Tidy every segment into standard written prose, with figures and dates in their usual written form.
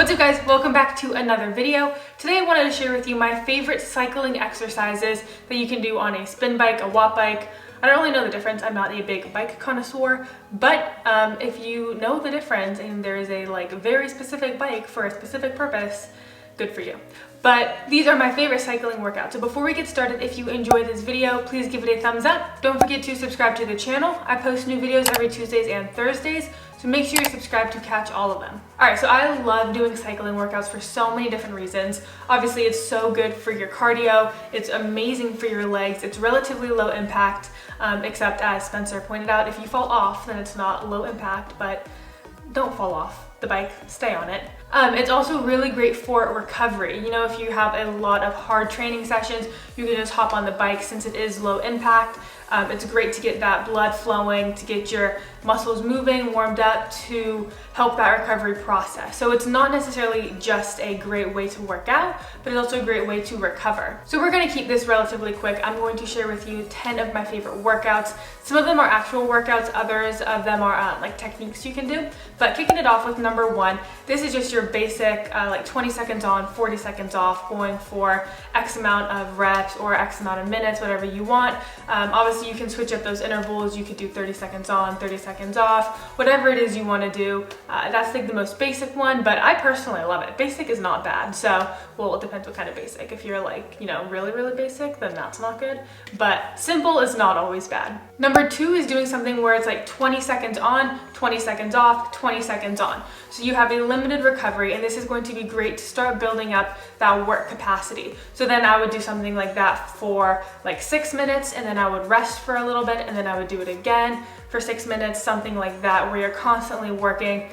What's up guys, welcome back to another video. Today I wanted to share with you my favorite cycling exercises that you can do on a spin bike, a watt bike. I don't really know the difference, I'm not a big bike connoisseur, but if you know the difference and there is a very specific bike for a specific purpose, good for you. But these are my favorite cycling workouts. So before we get started, if you enjoyed this video, please give it a thumbs up. Don't forget to subscribe to the channel. I post new videos every Tuesdays and Thursdays, so make sure you subscribe to catch all of them. All right, so I love doing cycling workouts for so many different reasons. Obviously, it's so good for your cardio. It's amazing for your legs. It's relatively low impact, except as Spencer pointed out, if you fall off, then it's not low impact, but don't fall off the bike, stay on it. It's also really great for recovery. You know, if you have a lot of hard training sessions, you can just hop on the bike since it is low impact. It's great to get that blood flowing, to get your muscles moving, warmed up, to help that recovery process. So it's not necessarily just a great way to work out, but it's also a great way to recover. So we're gonna keep this relatively quick. I'm going to share with you 10 of my favorite workouts. Some of them are actual workouts, others of them are like techniques you can do. But kicking it off with number one, this is just your basic 20 seconds on, 40 seconds off, going for X amount of reps or X amount of minutes, whatever you want. Obviously you can switch up those intervals. You could do 30 seconds on, 30 seconds off, whatever it is you want to do. That's like the most basic one, but I personally love it. Basic is not bad. So, well, it depends what kind of basic. If you're really basic, then that's not good. But simple is not always bad. Number two is doing something where it's like 20 seconds on, 20 seconds off, 20 seconds on. So you have a limited recovery, and this is going to be great to start building up that work capacity. So then I would do something like that for like 6 minutes, and then I would rest for a little bit, and then I would do it again for 6 minutes, something like that, where you're constantly working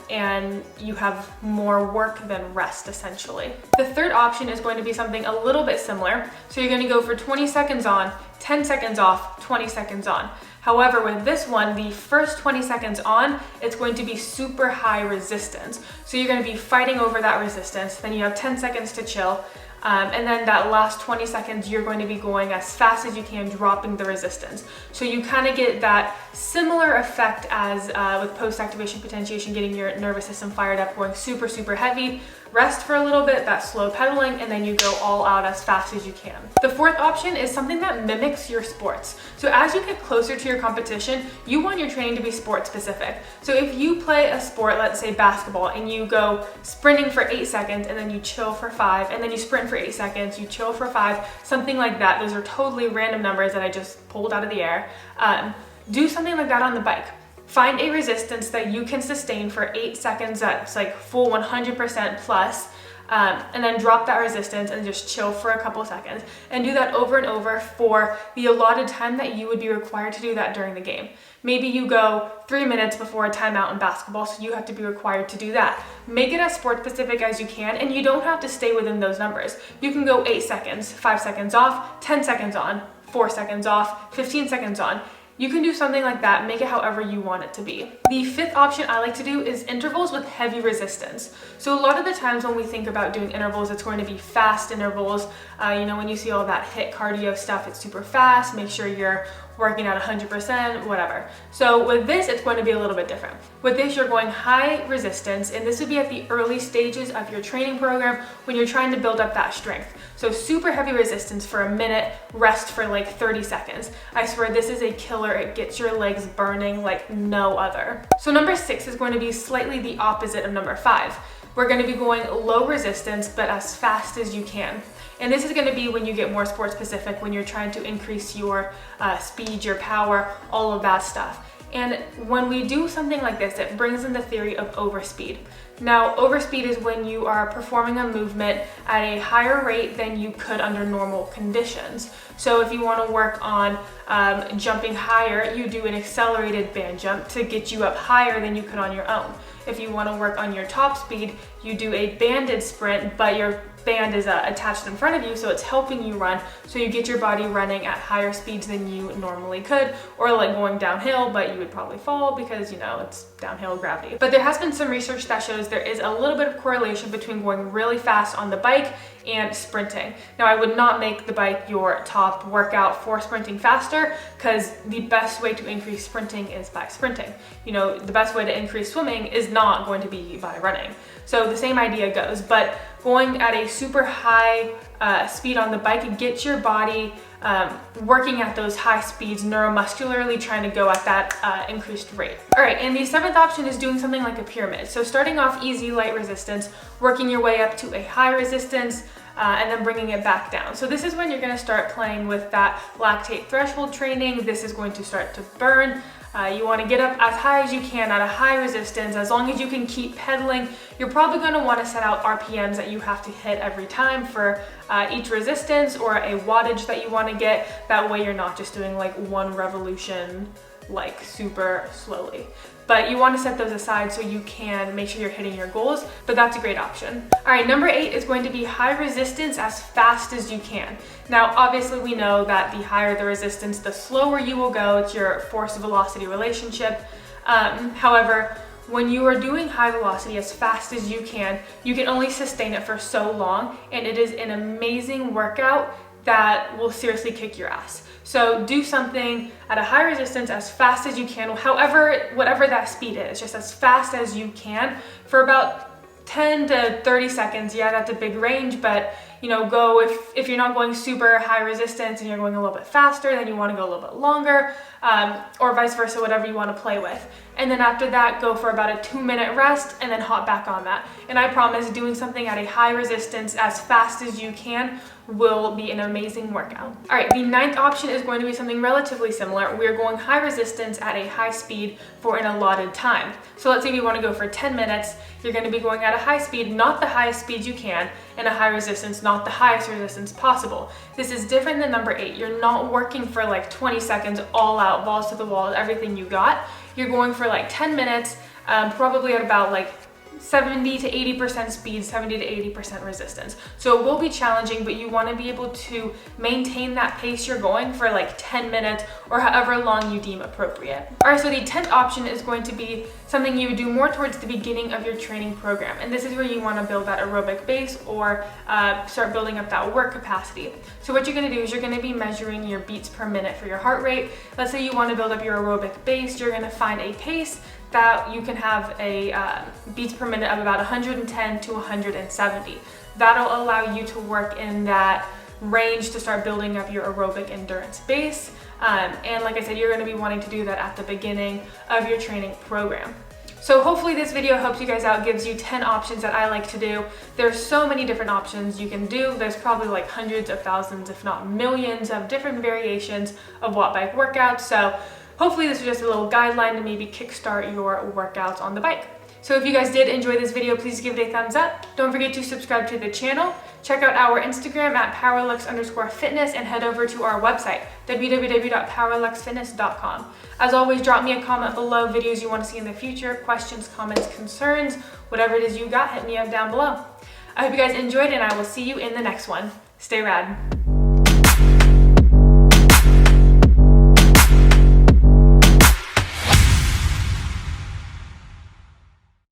and you have more work than rest, essentially. The third option is going to be something a little bit similar. So you're going to go for 20 seconds on, 10 seconds off, 20 seconds on. However, with this one, the first 20 seconds on, it's going to be super high resistance. So you're going to be fighting over that resistance. Then you have 10 seconds to chill. And then that last 20 seconds, you're going to be going as fast as you can, dropping the resistance. So you kind of get that similar effect as with post-activation potentiation, getting your nervous system fired up, going super, super heavy. Rest for a little bit, that slow pedaling, and then you go all out as fast as you can. The fourth option is something that mimics your sports. So as you get closer to your competition, you want your training to be sport specific. So if you play a sport, let's say basketball, and you go sprinting for 8 seconds, and then you chill for 5, and then you sprint for 8 seconds, you chill for 5, something like that. Those are totally random numbers that I just pulled out of the air. Do something like that on the bike. Find a resistance that you can sustain for 8 seconds that's like full 100% plus, and then drop that resistance and just chill for a couple seconds. And do that over and over for the allotted time that you would be required to do that during the game. Maybe you go 3 minutes before a timeout in basketball, so you have to be required to do that. Make it as sport specific as you can, and you don't have to stay within those numbers. You can go 8 seconds, 5 seconds off, 10 seconds on, 4 seconds off, 15 seconds on. You can do something like that, make it however you want it to be. The fifth option I like to do is intervals with heavy resistance. So a lot of the times when we think about doing intervals, it's going to be fast intervals. When you see all that HIIT cardio stuff, it's super fast. Make sure you're working at 100%, whatever. So with this, it's going to be a little bit different. With this, you're going high resistance, and this would be at the early stages of your training program when you're trying to build up that strength. So super heavy resistance for a minute, rest for like 30 seconds. I swear this is a killer. It gets your legs burning like no other. So number 6 is going to be slightly the opposite of number 5. We're going to be going low resistance, but as fast as you can. And this is going to be when you get more sport specific, when you're trying to increase your speed, your power, all of that stuff. And when we do something like this, it brings in the theory of overspeed. Now, overspeed is when you are performing a movement at a higher rate than you could under normal conditions. So if you want to work on jumping higher, you do an accelerated band jump to get you up higher than you could on your own. If you want to work on your top speed, you do a banded sprint, but you're band is attached in front of you, so it's helping you run, so you get your body running at higher speeds than you normally could, or like going downhill, but you would probably fall because, you know, it's downhill gravity. But there has been some research that shows there is a little bit of correlation between going really fast on the bike and sprinting. Now, I would not make the bike your top workout for sprinting faster, because the best way to increase sprinting is by sprinting. You know, the best way to increase swimming is not going to be by running. So the same idea goes, but going at a super high speed on the bike gets your body working at those high speeds neuromuscularly, trying to go at that increased rate. All right, and the seventh option is doing something like a pyramid. So starting off easy, light resistance, working your way up to a high resistance, and then bringing it back down. So this is when you're gonna start playing with that lactate threshold training. This is going to start to burn. You want to get up as high as you can at a high resistance. As long as you can keep pedaling, you're probably going to want to set out RPMs that you have to hit every time for each resistance, or a wattage that you want to get. That way you're not just doing like one revolution like super slowly. But you want to set those aside so you can make sure you're hitting your goals, but that's a great option. All right, number 8 is going to be high resistance as fast as you can. Now, obviously we know that the higher the resistance, the slower you will go. It's your force velocity relationship. However, when you are doing high velocity as fast as you can only sustain it for so long, and it is an amazing workout that will seriously kick your ass. So do something at a high resistance as fast as you can, whatever that speed is, just as fast as you can for about 10 to 30 seconds. Yeah, that's a big range, but you know, go if you're not going super high resistance and you're going a little bit faster, then you want to go a little bit longer, or vice versa, whatever you want to play with. And then after that, go for about a 2-minute rest and then hop back on that. And I promise, doing something at a high resistance as fast as you can will be an amazing workout. All right, the 9th option is going to be something relatively similar. We're going high resistance at a high speed for an allotted time. So let's say we want to go for 10 minutes. You're going to be going at a high speed, not the highest speed you can, and a high resistance, not the highest resistance possible. This is different than number 8. You're not working for like 20 seconds all out, balls to the wall, everything you got. You're going for like 10 minutes, probably at about like 70 to 80% speed, 70 to 80% resistance. So it will be challenging, but you want to be able to maintain that pace you're going for like 10 minutes or however long you deem appropriate. All right, so the 10th option is going to be something you would do more towards the beginning of your training program. And this is where you want to build that aerobic base, or start building up that work capacity. So what you're going to do is you're going to be measuring your beats per minute for your heart rate. Let's say you want to build up your aerobic base. You're going to find a pace that you can have a beats per minute of about 110 to 170. That'll allow you to work in that range to start building up your aerobic endurance base. And like I said, you're going to be wanting to do that at the beginning of your training program. So hopefully this video helps you guys out, gives you 10 options that I like to do. There's so many different options you can do. There's probably like hundreds of thousands, if not millions, of different variations of watt bike workouts. So hopefully this was just a little guideline to maybe kickstart your workouts on the bike. So if you guys did enjoy this video, please give it a thumbs up. Don't forget to subscribe to the channel. Check out our Instagram at powerlux_fitness, and head over to our website, www.powerluxfitness.com. As always, drop me a comment below, videos you want to see in the future, questions, comments, concerns, whatever it is you got, hit me up down below. I hope you guys enjoyed, and I will see you in the next one. Stay rad.